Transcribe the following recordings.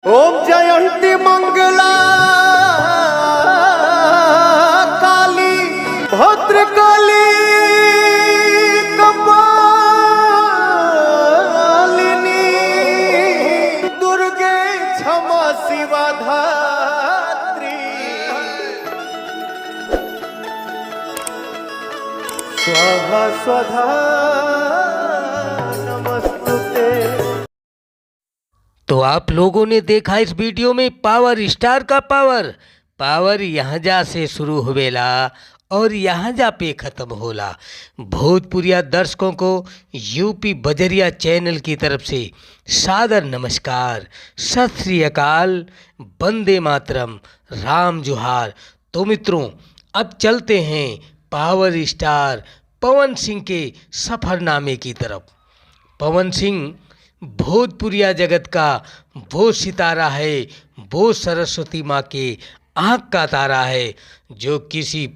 ओम जयंती मंगला काली भद्रकाली कपालिनी दुर्गे क्षमा शिवा धात्री स्वाहा स्वधा नमस्तुते। तो आप लोगों ने देखा इस वीडियो में पावर स्टार का पावर यहाँ जा से शुरू हुएला और यहाँ जा पे ख़त्म होला। भोजपुरिया दर्शकों को यूपी बजरिया चैनल की तरफ से सादर नमस्कार, सत श्री अकाल, वंदे मातरम, राम जोहार। तो मित्रों, अब चलते हैं पावर स्टार पवन सिंह के सफ़रनामे की तरफ। पवन सिंह भोजपुरिया जगत का वो सितारा है, वो सरस्वती माँ के आँख का तारा है जो किसी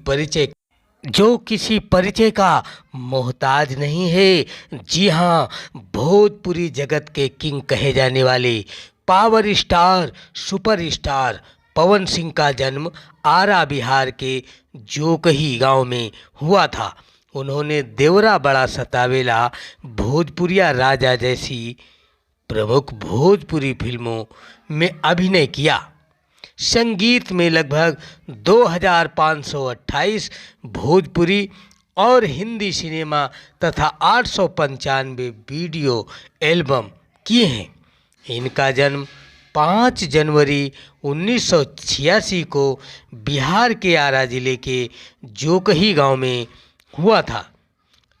परिचय का मोहताज नहीं है। जी हाँ, भोजपुरी जगत के किंग कहे जाने वाले power star superstar Pawan Singh का जन्म आरा बिहार के जोकही गांव में हुआ था। उन्होंने देवरा बड़ा सतावेला, भोजपुरिया राजा जैसी प्रमुख भोजपुरी फिल्मों में अभिनय किया। संगीत में लगभग 2528 भोजपुरी और हिंदी सिनेमा तथा 895 वीडियो एल्बम किए हैं। इनका जन्म 5 जनवरी 1986 को बिहार के आरा जिले के जोकही गांव में हुआ था।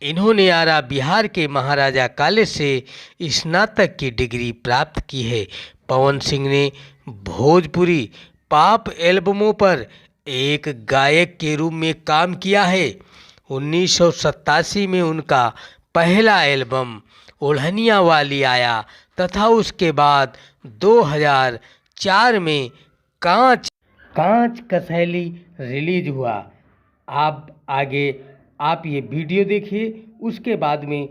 इन्होंने आरा बिहार के महाराजा कॉलेज से स्नातक की डिग्री प्राप्त की है। पवन सिंह ने भोजपुरी पॉप एल्बमों पर एक गायक के रूप में काम किया है। 1987 में उनका पहला एल्बम ओढ़निया वाली आया तथा उसके बाद 2004 में कांच कसैली रिलीज हुआ। आप ये वीडियो देखिए, उसके बाद में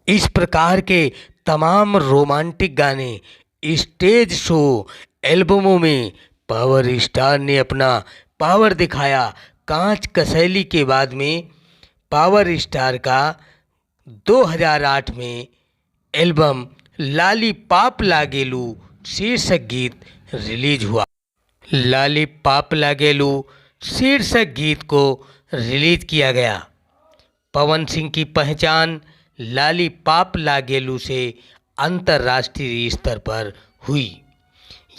इस प्रकार के तमाम रोमांटिक गाने स्टेज शो एल्बमों में पावर स्टार ने अपना पावर दिखाया। कांच कसैली के बाद में पावर स्टार का 2008 में एल्बम लॉलीपॉप लागेलू शीर्षक गीत रिलीज हुआ। लॉलीपॉप लागेलू शीर्षक गीत को रिलीज किया गया। पवन सिंह की पहचान लॉलीपॉप लागेलू से अंतर्राष्ट्रीय स्तर पर हुई।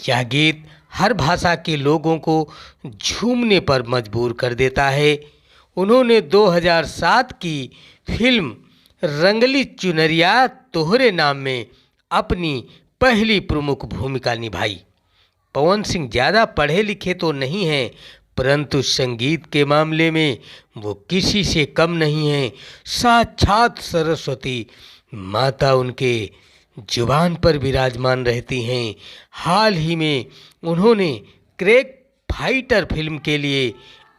यह गीत हर भाषा के लोगों को झूमने पर मजबूर कर देता है। उन्होंने 2007 की फिल्म रंगली चुनरिया तोहरे नाम में अपनी पहली प्रमुख भूमिका निभाई। पवन सिंह ज़्यादा पढ़े लिखे तो नहीं हैं, परंतु संगीत के मामले में वो किसी से कम नहीं हैं। साक्षात सरस्वती माता उनके जुबान पर विराजमान रहती हैं। हाल ही में उन्होंने क्रैक फाइटर फिल्म के लिए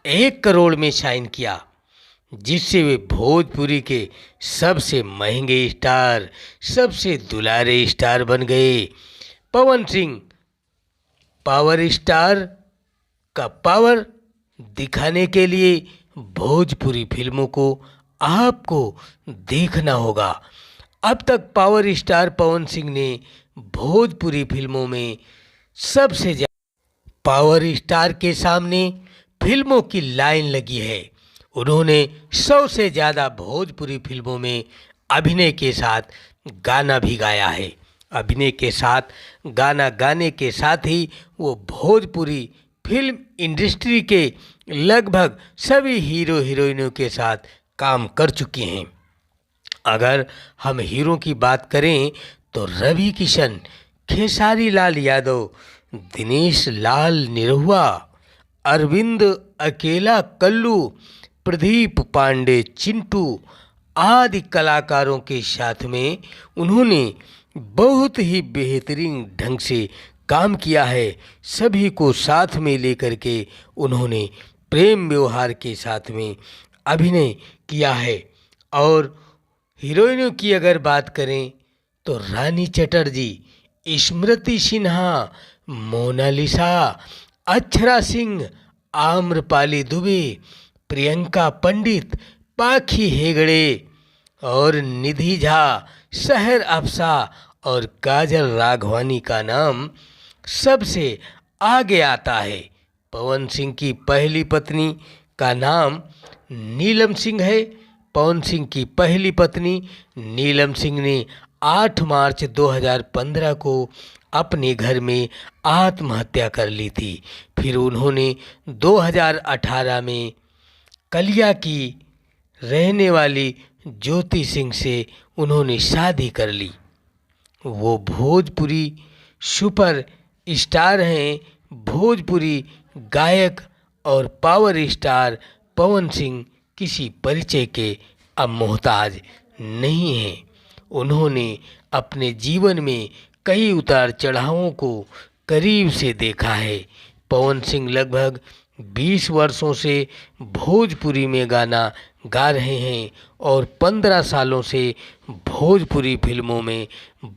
1 करोड़ में साइन किया, जिससे वे भोजपुरी के सबसे महंगे स्टार, सबसे दुलारे स्टार बन गए। पवन सिंह पावर स्टार का पावर दिखाने के लिए भोजपुरी फिल्मों को आपको देखना होगा। अब तक पावर स्टार पवन सिंह ने भोजपुरी फिल्मों में सबसे ज़्यादा पावर स्टार के सामने फिल्मों की लाइन लगी है। उन्होंने 100 से ज़्यादा भोजपुरी फिल्मों में अभिनय के साथ गाना भी गाया है। अभिनय के साथ गाना गाने के साथ ही वो भोजपुरी फिल्म इंडस्ट्री के लगभग सभी हीरो हीरोइनों के साथ काम कर चुके हैं। अगर हम हीरो की बात करें तो रवि किशन, खेसारी लाल यादव, दिनेश लाल निरहुआ, अरविंद अकेला कल्लू, प्रदीप पांडे, चिंटू आदि कलाकारों के साथ में उन्होंने बहुत ही बेहतरीन ढंग से काम किया है। सभी को साथ में लेकर के उन्होंने प्रेम व्यवहार के साथ में अभिनय किया है। और हीरोइनों की अगर बात करें तो रानी चटर्जी, स्मृति सिन्हा, मोनालिसा, अक्षरा सिंह, आम्रपाली दुबे, प्रियंका पंडित, पाखी हेगड़े और निधि झा, शहर अफसा और काजल राघवानी का नाम सबसे आगे आता है। पवन सिंह की पहली पत्नी का नाम नीलम सिंह है। पवन सिंह की पहली पत्नी नीलम सिंह ने 8 मार्च 2015 को अपने घर में आत्महत्या कर ली थी। फिर उन्होंने 2018 में कलिया की रहने वाली ज्योति सिंह से उन्होंने शादी कर ली। वो भोजपुरी सुपर स्टार हैं। भोजपुरी गायक और पावर स्टार पवन सिंह किसी परिचय के अब मोहताज नहीं हैं। उन्होंने अपने जीवन में कई उतार चढ़ावों को करीब से देखा है। पवन सिंह लगभग 20 वर्षों से भोजपुरी में गाना गा रहे हैं और 15 सालों से भोजपुरी फिल्मों में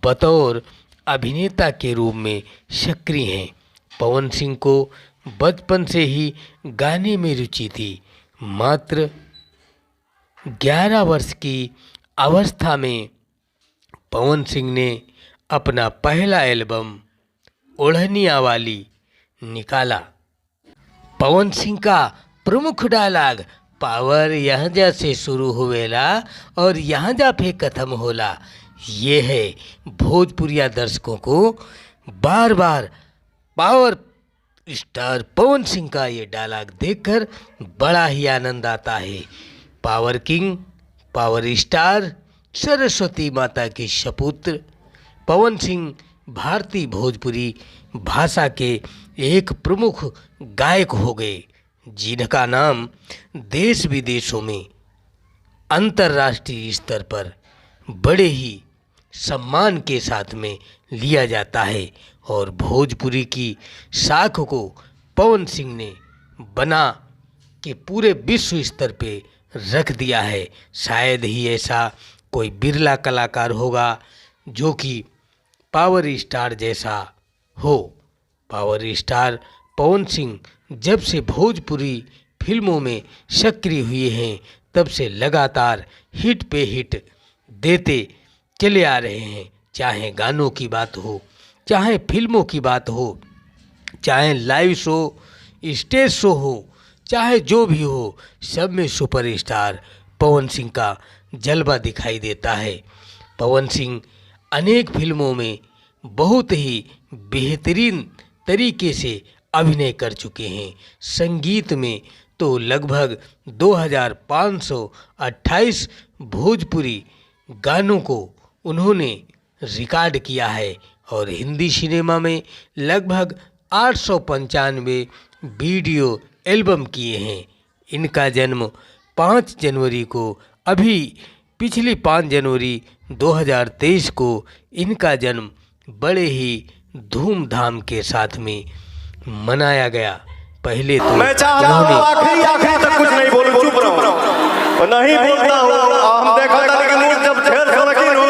बतौर अभिनेता के रूप में सक्रिय हैं। पवन सिंह को बचपन से ही गाने में रुचि थी। मात्र 11 वर्ष की अवस्था में पवन सिंह ने अपना पहला एल्बम ओढ़निया वाली निकाला। पवन सिंह का प्रमुख डायलॉग पावर यहाँ जा से शुरू हुएला और यहाँ जा पे खत्म होला, ये है। भोजपुरिया दर्शकों को बार बार पावर स्टार पवन सिंह का ये डायलॉग देखकर बड़ा ही आनंद आता है। Power king, power star, Saraswati माता के सपुत्र पवन सिंह भारतीय भोजपुरी भाषा के एक प्रमुख गायक हो गए, जिनका नाम देश विदेशों में अंतर्राष्ट्रीय स्तर पर बड़े ही सम्मान के साथ में लिया जाता है। और भोजपुरी की साख को पवन सिंह ने बना के पूरे विश्व स्तर पे रख दिया है। शायद ही ऐसा कोई बिरला कलाकार होगा जो कि पावर स्टार जैसा हो। पावर स्टार पवन सिंह जब से भोजपुरी फिल्मों में सक्रिय हुए हैं तब से लगातार हिट पे हिट देते चले आ रहे हैं। चाहे गानों की बात हो, चाहे फिल्मों की बात हो, चाहे लाइव शो, स्टेज शो हो, चाहे जो भी हो, सब में सुपरस्टार पवन सिंह का जलवा दिखाई देता है। पवन सिंह अनेक फिल्मों में बहुत ही बेहतरीन तरीके से अभिनय कर चुके हैं। संगीत में तो लगभग 2528 भोजपुरी गानों को उन्होंने रिकॉर्ड किया है और हिंदी सिनेमा में लगभग 895 वीडियो एल्बम किए हैं। इनका जन्म 5 जनवरी को, अभी पिछली 5 जनवरी 2023 को इनका जन्म बड़े ही धूमधाम के साथ में मनाया गया। पहले तो मैं चाह रहा हूँ आखिरी तक कुछ नहीं बोलूं, चुप रहूं, नहीं बोलता हूँ। हम देखा था कि मुंह जब छेड़ सड़की हूँ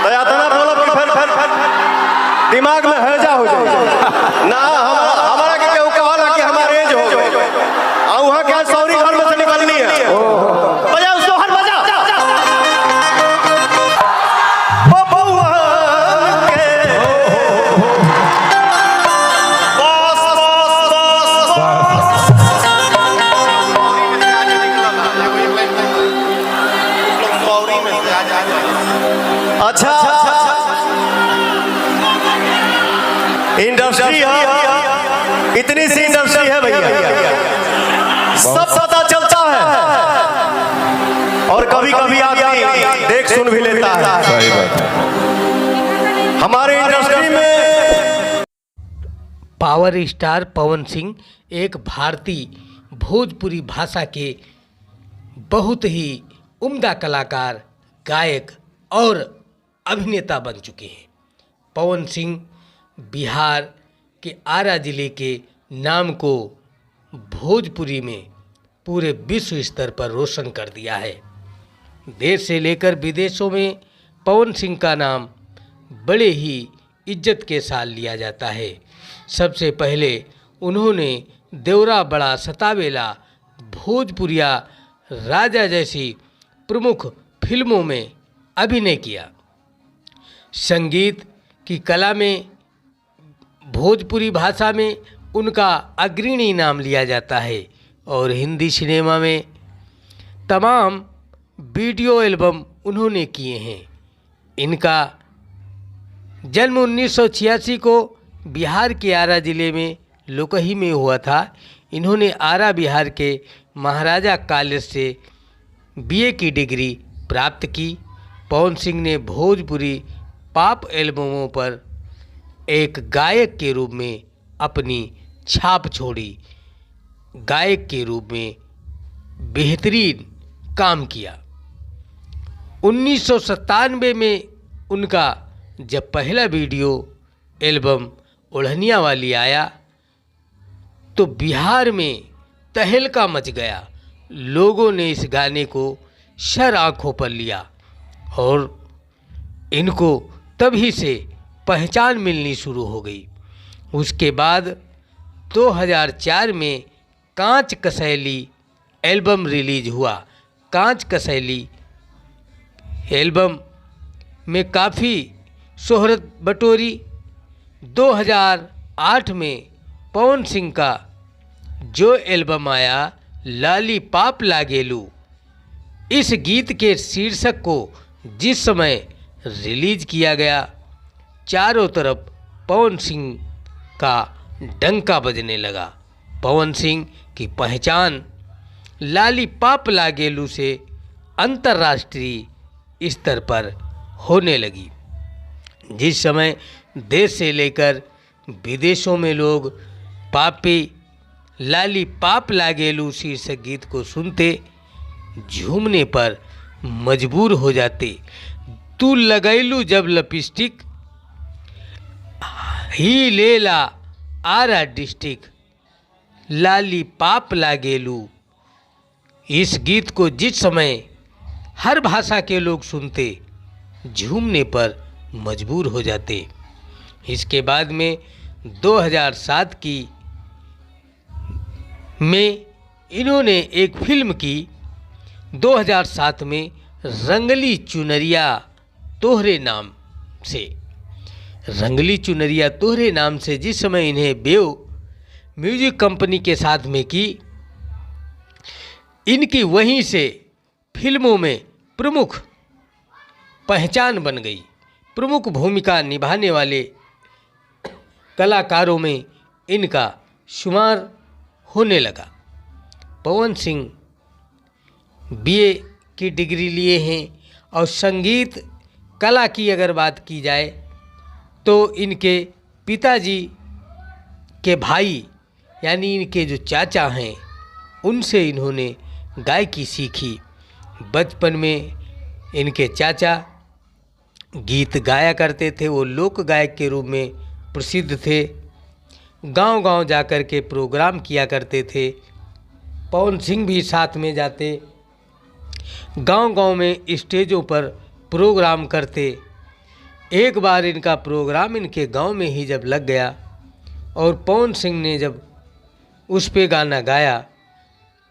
तो या तना बोला कि फिर दिमाग में हैजा हो जाए ना। हमारा के केहू कहला कि हमारे एज हो गए आ वहां क्या सौरी घर में से निकलनी है। बजा उसको, हर बजा ओ भगवान के अच्छा इंडस्ट्री है, इतनी सी इंडस्ट्री है भैया, सब पता चलता है और कभी कभी आदमी देख सुन भी लेता है। हमारे इंडस्ट्री में पावर स्टार पवन सिंह एक भारतीय भोजपुरी भाषा के बहुत ही उम्दा कलाकार, गायक और अभिनेता बन चुके हैं। पवन सिंह बिहार के आरा जिले के नाम को भोजपुरी में पूरे विश्व स्तर पर रोशन कर दिया है। देश से लेकर विदेशों में पवन सिंह का नाम बड़े ही इज्जत के साथ लिया जाता है। सबसे पहले उन्होंने देवरा बड़ा सतावेला, भोजपुरिया राजा जैसी प्रमुख फिल्मों में अभिनय किया। संगीत की कला में भोजपुरी भाषा में उनका अग्रणी नाम लिया जाता है और हिंदी सिनेमा में तमाम वीडियो एल्बम उन्होंने किए हैं। इनका जन्म 1986 को बिहार के आरा जिले में लोकही में हुआ था। इन्होंने आरा बिहार के महाराजा कॉलेज से बीए की डिग्री प्राप्त की। पवन सिंह ने भोजपुरी पॉप एल्बमों पर एक गायक के रूप में अपनी छाप छोड़ी। गायक के रूप में बेहतरीन काम किया। 1997 में उनका जब पहला वीडियो एल्बम ओढ़निया वाली आया तो बिहार में तहलका मच गया। लोगों ने इस गाने को सर आँखों पर लिया और इनको तभी से पहचान मिलनी शुरू हो गई। उसके बाद 2004 में कांच कसैली एल्बम रिलीज हुआ। कांच कसैली एल्बम में काफ़ी शोहरत बटोरी। 2008 में पवन सिंह का जो एल्बम आया लॉलीपॉप लागेलू, इस गीत के शीर्षक को जिस समय रिलीज किया गया चारों तरफ पवन सिंह का डंका बजने लगा। पवन सिंह की पहचान लॉलीपॉप लागेलू से अंतर्राष्ट्रीय स्तर पर होने लगी। जिस समय देश से लेकर विदेशों में लोग पापी लॉलीपॉप लागेलू शीर्षक गीत को सुनते, झूमने पर मजबूर हो जाते। तू लगैलू जब लिपस्टिक, ही लेला आरा डिस्ट्रिक्ट, लॉलीपॉप लागेलू। इस गीत को जिस समय हर भाषा के लोग सुनते, झूमने पर मजबूर हो जाते। इसके बाद में 2007 में इन्होंने एक फिल्म की। 2007 में रंगली चुनरिया तोहरे नाम से, रंगली चुनरिया तोहरे नाम से जिस समय इन्हें बेव म्यूजिक कंपनी के साथ में की, इनकी वहीं से फिल्मों में प्रमुख पहचान बन गई। प्रमुख भूमिका निभाने वाले कलाकारों में इनका शुमार होने लगा। पवन सिंह बीए की डिग्री लिए हैं और संगीत कला की अगर बात की जाए तो इनके पिताजी के भाई यानी इनके जो चाचा हैं उनसे इन्होंने गायकी सीखी। बचपन में इनके चाचा गीत गाया करते थे, वो लोक गायक के रूप में प्रसिद्ध थे। गांव-गांव जाकर के प्रोग्राम किया करते थे। पवन सिंह भी साथ में जाते, गांव-गांव में स्टेजों पर प्रोग्राम करते। एक बार इनका प्रोग्राम इनके गांव में ही जब लग गया और पवन सिंह ने जब उस पे गाना गाया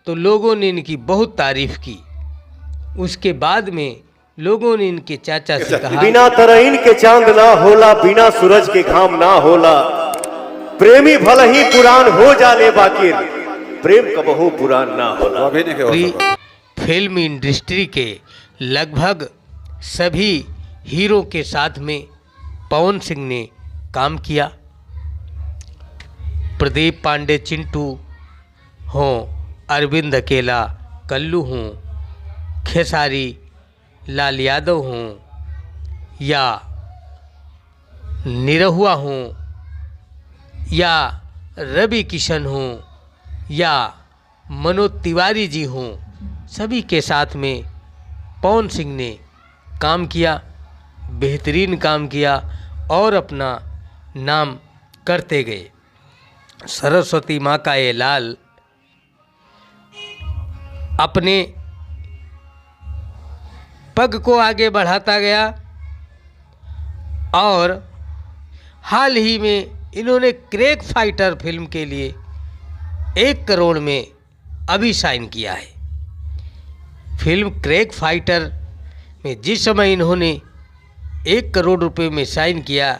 तो लोगों ने इनकी बहुत तारीफ की। उसके बाद में लोगों ने इनके चाचा से कहा, बिना तरईन के चांद ना होला, बिना सूरज के घाम ना होला, प्रेमी भले ही पुरान हो जाने बाकी प्रेम कबहू पुरान ना होला। फिल्म इंडस्ट्री के लगभग सभी हीरो के साथ में पवन सिंह ने काम किया। प्रदीप पांडे चिंटू हों, अरविंद अकेला कल्लू हों, खेसारी लाल यादव हों या निरहुआ हों या रवि किशन हों या मनोज तिवारी जी हों, सभी के साथ में पवन सिंह ने काम किया, बेहतरीन काम किया और अपना नाम करते गए। सरस्वती माँ का ये लाल अपने पग को आगे बढ़ाता गया और हाल ही में इन्होंने क्रैक फाइटर फिल्म के लिए 1 करोड़ में अभी साइन किया है। फिल्म क्रैक फाइटर में जिस समय इन्होंने 1 करोड़ रुपए में साइन किया,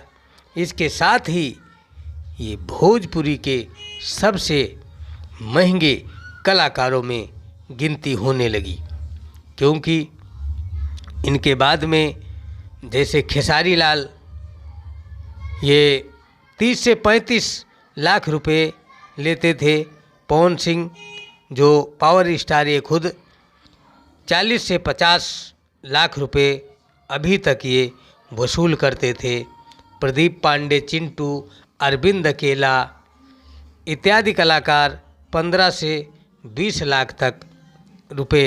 इसके साथ ही ये भोजपुरी के सबसे महंगे कलाकारों में गिनती होने लगी, क्योंकि इनके बाद में जैसे खेसारी लाल ये 30 से 35 लाख रुपए लेते थे, पवन सिंह जो पावर स्टार ये खुद 40 से 50 लाख रुपए अभी तक ये वसूल करते थे। प्रदीप पांडे, चिंटू, अरविंद अकेला इत्यादि कलाकार 15 से 20 लाख तक रुपए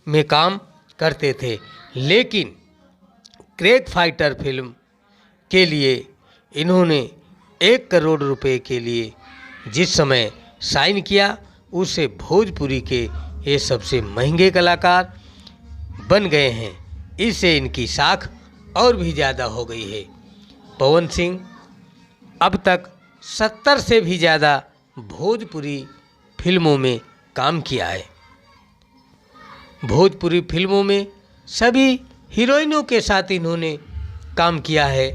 में काम करते थे। लेकिन क्रैक फाइटर फिल्म के लिए इन्होंने 1 करोड़ रुपए के लिए जिस समय साइन किया, उससे भोजपुरी के ये सबसे महंगे कलाकार बन गए हैं। इससे इनकी साख और भी ज़्यादा हो गई है। पवन सिंह अब तक 70 से भी ज़्यादा भोजपुरी फिल्मों में काम किया है। भोजपुरी फिल्मों में सभी हीरोइनों के साथ इन्होंने काम किया है।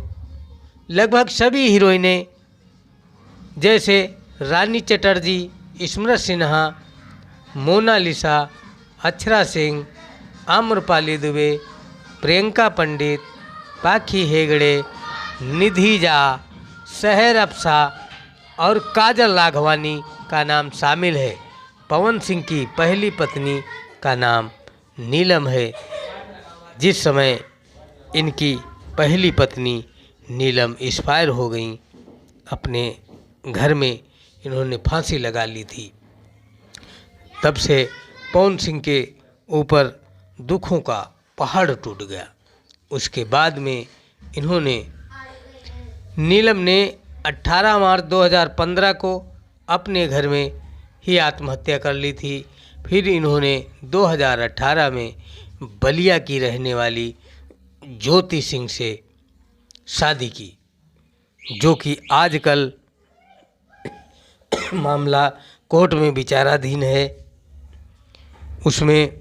लगभग सभी हीरोइनें जैसे रानी चटर्जी, स्मृति सिन्हा, मोनालिसा, अक्षरा सिंह, आम्रपाली दुबे, प्रियंका पंडित, पाखी हेगड़े, निधि झा, सहर अफसा और काजल राघवानी का नाम शामिल है। पवन सिंह की पहली पत्नी का नाम नीलम है। जिस समय इनकी पहली पत्नी नीलम एक्सपायर हो गई, अपने घर में इन्होंने फांसी लगा ली थी, तब से पवन सिंह के ऊपर दुखों का पहाड़ टूट गया। उसके बाद में नीलम ने 18 मार्च 2015 को अपने घर में ही आत्महत्या कर ली थी। फिर इन्होंने 2018 में बलिया की रहने वाली ज्योति सिंह से शादी की, जो कि आजकल मामला कोर्ट में विचाराधीन है। उसमें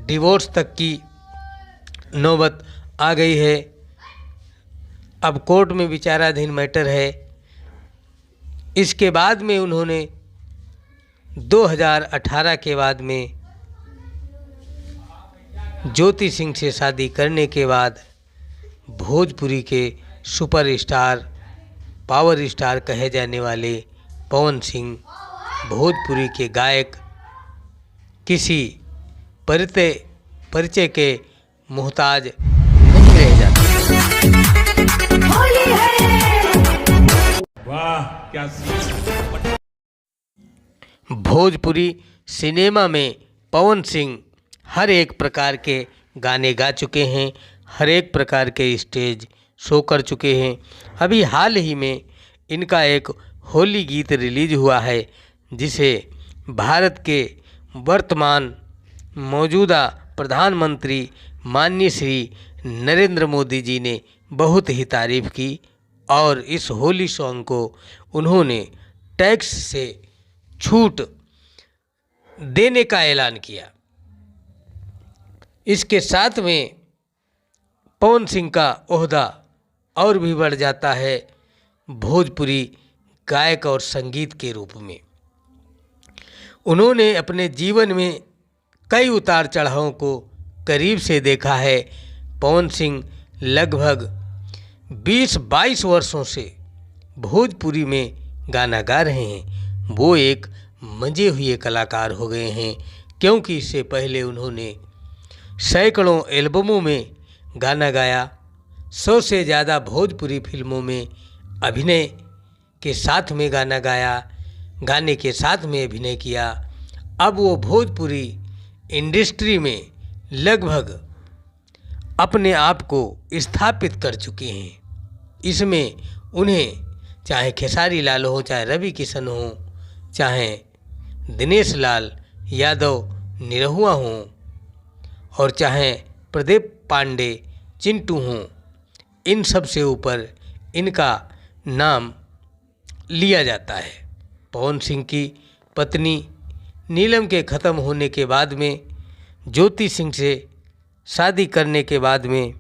डिवोर्स तक की नौबत आ गई है। अब कोर्ट में विचाराधीन मैटर है। इसके बाद में उन्होंने 2018 के बाद में ज्योति सिंह से शादी करने के बाद भोजपुरी के सुपरस्टार, पावर स्टार कहे जाने वाले पवन सिंह भोजपुरी के गायक किसी परिचय के मोहताज नहीं रह जाते। वाह क्या भोजपुरी सिनेमा में पवन सिंह हर एक प्रकार के गाने गा चुके हैं, हर एक प्रकार के स्टेज शो कर चुके हैं। अभी हाल ही में इनका एक होली गीत रिलीज हुआ है, जिसे भारत के वर्तमान मौजूदा प्रधानमंत्री माननीय श्री नरेंद्र मोदी जी ने बहुत ही तारीफ की और इस होली सॉन्ग को उन्होंने टैक्स से छूट देने का ऐलान किया। इसके साथ में पवन सिंह का ओहदा और भी बढ़ जाता है भोजपुरी गायक और संगीत के रूप में। उन्होंने अपने जीवन में कई उतार चढ़ावों को करीब से देखा है। पवन सिंह लगभग 20-22 वर्षों से भोजपुरी में गाना गा रहे हैं। वो एक मंजे हुए कलाकार हो गए हैं, क्योंकि इससे पहले उन्होंने सैकड़ों एल्बमों में गाना गाया, 100 से ज़्यादा भोजपुरी फिल्मों में अभिनय के साथ में गाना गाया, गाने के साथ में अभिनय किया अब वो भोजपुरी इंडस्ट्री में लगभग अपने आप को स्थापित कर चुके हैं। इसमें उन्हें चाहे खेसारी लाल हो, चाहे रवि किशन हो, चाहे दिनेश लाल यादव निरहुआ हों, और चाहे प्रदीप पांडे चिंटू हों, इन सब से ऊपर इनका नाम लिया जाता है। पवन सिंह की पत्नी नीलम के ख़त्म होने के बाद में, ज्योति सिंह से शादी करने के बाद में,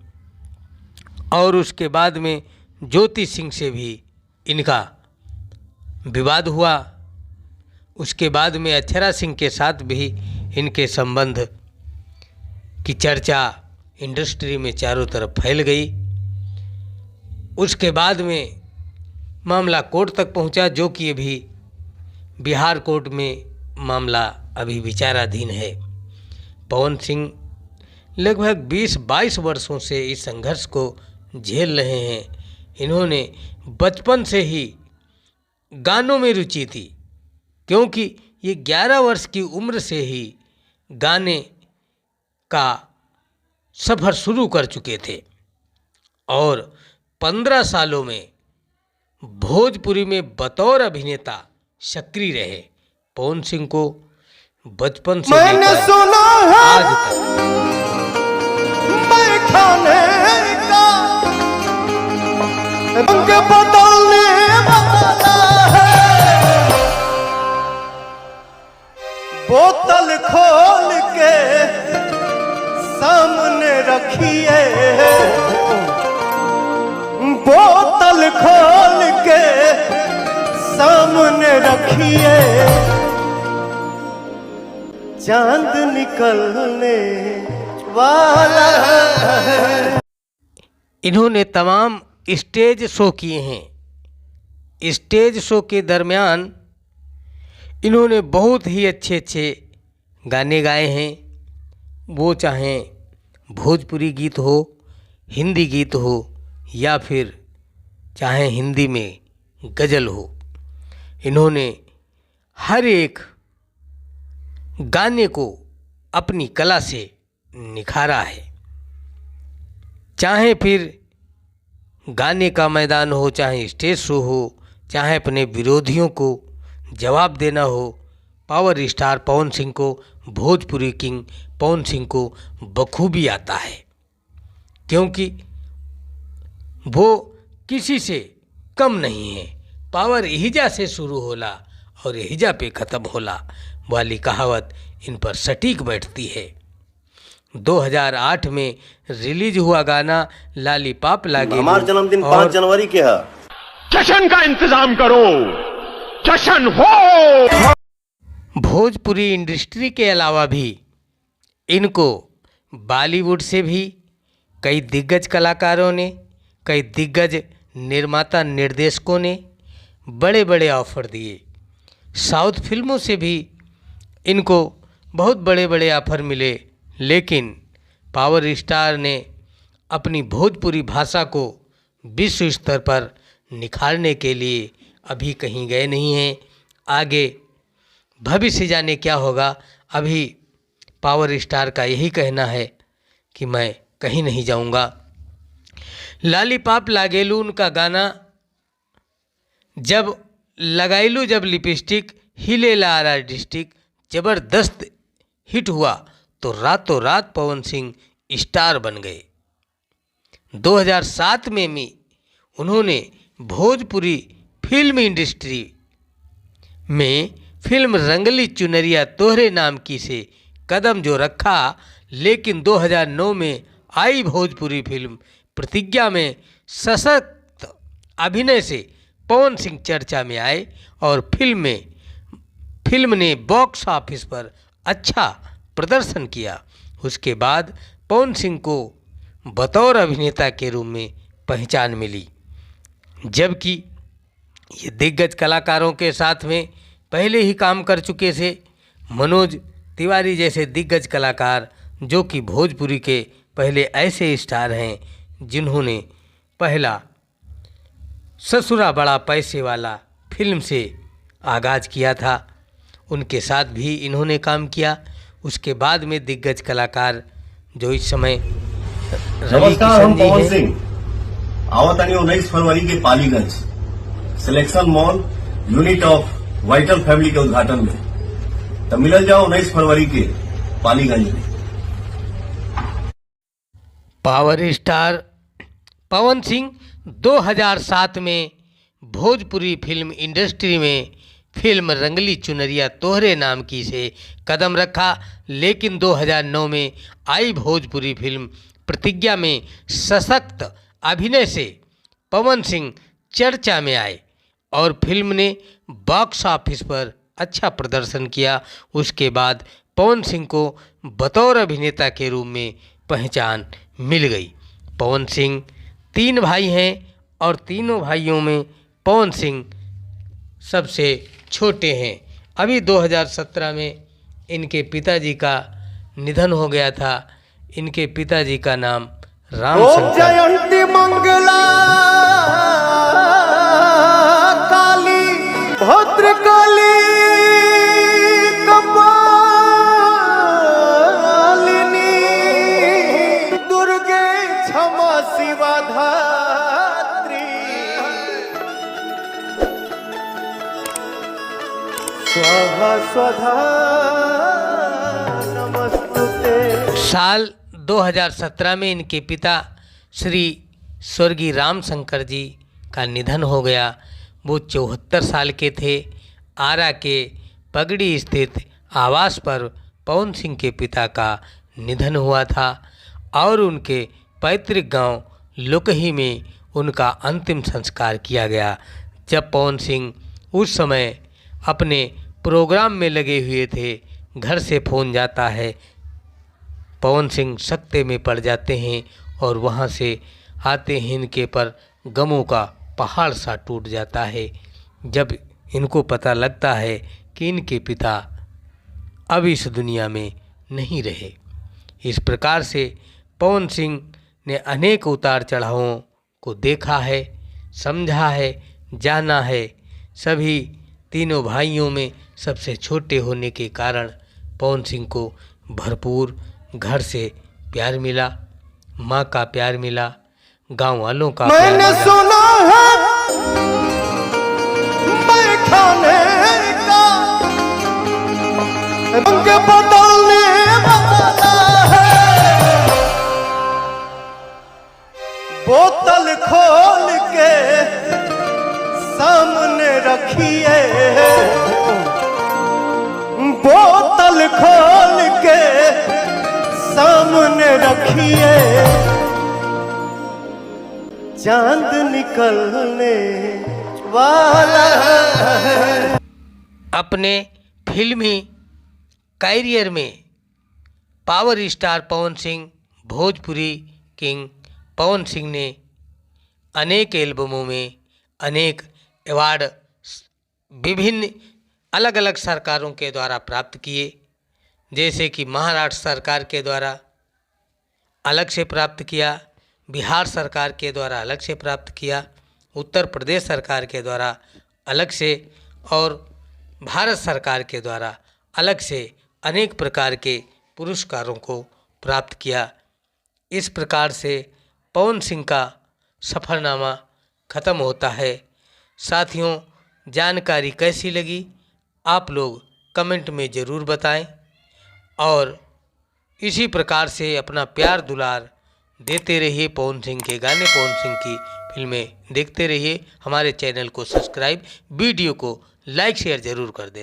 और उसके बाद में ज्योति सिंह से भी इनका विवाद हुआ। उसके बाद में अक्षरा सिंह के साथ भी इनके संबंध की चर्चा इंडस्ट्री में चारों तरफ फैल गई। उसके बाद में मामला कोर्ट तक पहुंचा, जो कि अभी बिहार कोर्ट में मामला अभी विचाराधीन है। पवन सिंह लगभग 20-22 वर्षों से इस संघर्ष को झेल रहे हैं। इन्होंने बचपन से ही गानों में रुचि थी, क्योंकि ये 11 वर्ष की उम्र से ही गाने का सफ़र शुरू कर चुके थे और 15 सालों में भोजपुरी में बतौर अभिनेता सक्रिय रहे। पवन सिंह को बचपन से मैंने सुना है आज तक मैं खाने का रंग बदलने वाला है, बोतल खोल के सामने रखिए, बोतल खोल के सामने रखिए, चांद निकलने वाला है। इन्होंने तमाम स्टेज शो किए हैं। स्टेज शो के दरमियान इन्होंने बहुत ही अच्छे अच्छे गाने गाए हैं। वो चाहे भोजपुरी गीत हो, हिंदी गीत हो, या फिर चाहे हिंदी में गज़ल हो, इन्होंने हर एक गाने को अपनी कला से निखारा है। चाहे फिर गाने का मैदान हो, चाहे स्टेज शो हो, चाहे अपने विरोधियों को जवाब देना हो, पावर स्टार पवन सिंह को, भोजपुरी किंग पवन सिंह को बखूबी आता है, क्योंकि वो किसी से कम नहीं है। पावर इहिजा से शुरू होला और इहिजा पे ख़त्म होला वाली कहावत इन पर सटीक बैठती है। 2008 में रिलीज हुआ गाना लालीपाप लागे हमारा जन्मदिन 5 जनवरी के है। जश्न का इंतजाम करो, जश्न हो। भोजपुरी इंडस्ट्री के अलावा भी इनको बॉलीवुड से भी कई दिग्गज कलाकारों ने, कई दिग्गज निर्माता निर्देशकों ने बड़े बड़े ऑफर दिए। साउथ फिल्मों से भी इनको बहुत बड़े बड़े ऑफर मिले, लेकिन पावर स्टार ने अपनी भोजपुरी भाषा को विश्व स्तर पर निखारने के लिए अभी कहीं गए नहीं हैं। आगे भविष्य जाने क्या होगा। अभी पावर स्टार का यही कहना है कि मैं कहीं नहीं जाऊंगा। लालीपाप लागेलू उनका गाना, जब लगाइलू जब लिपस्टिक हिले लारा डिस्ट्रिक्ट ज़बरदस्त हिट हुआ तो रातों रात पवन सिंह स्टार बन गए। 2007 में भी उन्होंने भोजपुरी फिल्म इंडस्ट्री में फिल्म रंगली चुनरिया तोहरे नाम की से कदम जो रखा, लेकिन 2009 में आई भोजपुरी फिल्म प्रतिज्ञा में सशक्त अभिनय से पवन सिंह चर्चा में आए और फिल्म ने बॉक्स ऑफिस पर अच्छा प्रदर्शन किया। उसके बाद पवन सिंह को बतौर अभिनेता के रूप में पहचान मिली, जबकि ये दिग्गज कलाकारों के साथ में पहले ही काम कर चुके थे। मनोज तिवारी जैसे दिग्गज कलाकार, जो कि भोजपुरी के पहले ऐसे स्टार हैं जिन्होंने पहला ससुरा बड़ा पैसे वाला फिल्म से आगाज़ किया था। उनके साथ भी इन्होंने काम किया। उसके बाद में दिग्गज कलाकार जो इस समय रवि नमस्कार, हम किशन जी पवन हैं। सिंह आवतानी 19 फरवरी के Paliganj selection mall unit of vital family के उद्घाटन में। तो मिलल जाओ 19 फरवरी के पालीगंज में। पावर स्टार पवन सिंह 2007 में भोजपुरी फिल्म इंडस्ट्री में फिल्म रंगली चुनरिया तोहरे नाम की से कदम रखा, लेकिन 2009 में आई भोजपुरी फिल्म प्रतिज्ञा में सशक्त अभिनय से पवन सिंह चर्चा में आए और फिल्म ने बॉक्स ऑफिस पर अच्छा प्रदर्शन किया। उसके बाद पवन सिंह को बतौर अभिनेता के रूप में पहचान मिल गई। पवन सिंह 3 भाई हैं और तीनों भाइयों में पवन सिंह सबसे छोटे हैं। अभी 2017 में इनके पिताजी का निधन हो गया था। इनके पिताजी का नाम राम शंकर। जयंती मंगला काली भद्रकाली कपालिनी दुर्गे क्षमा शिवा धात्री स्वाहा स्वधा नमस्तुते। साल 2017 में इनके पिता श्री स्वर्गीय राम शंकर जी का निधन हो गया। वो 74 साल के थे। आरा के पगड़ी स्थित आवास पर पवन सिंह के पिता का निधन हुआ था और उनके पैतृक गांव लोकही में उनका अंतिम संस्कार किया गया। जब पवन सिंह उस समय अपने प्रोग्राम में लगे हुए थे, घर से फ़ोन जाता है। पवन सिंह सकते में पड़ जाते हैं और वहाँ से आते हैं इनके पर गमों का पहाड़ सा टूट जाता है। जब इनको पता लगता है कि इनके पिता अब इस दुनिया में नहीं रहे। इस प्रकार से पवन सिंह ने अनेक उतार चढ़ावों को देखा है, समझा है, जाना है। सभी तीनों भाइयों में सबसे छोटे होने के कारण पवन सिंह को भरपूर घर से प्यार मिला, माँ का प्यार मिला, गांव वालों का प्यार मैंने मिला। सुना है मैं खाने का रंग बदलने वाला है। बोतल खोल के सामने रखिए, बोतल खोल के सामने रखिए, चांद निकलने वाला है। अपने फिल्मी कैरियर में power star Pawan Singh, Bhojpuri king Pawan Singh ने अनेक एल्बमों में अनेक अवार्ड विभिन्न अलग अलग सरकारों के द्वारा प्राप्त किए। जैसे कि महाराष्ट्र सरकार के द्वारा अलग से प्राप्त किया, बिहार सरकार के द्वारा अलग से प्राप्त किया, उत्तर प्रदेश सरकार के द्वारा अलग से और भारत सरकार के द्वारा अलग से अनेक प्रकार के पुरस्कारों को प्राप्त किया। इस प्रकार से पवन सिंह का सफ़रनामा ख़त्म होता है। साथियों, जानकारी कैसी लगी आप लोग कमेंट में ज़रूर बताएं और इसी प्रकार से अपना प्यार दुलार देते रहिए। पवन सिंह के गाने, पवन सिंह की फिल्में देखते रहिए। हमारे चैनल को सब्सक्राइब, वीडियो को लाइक शेयर ज़रूर कर दें।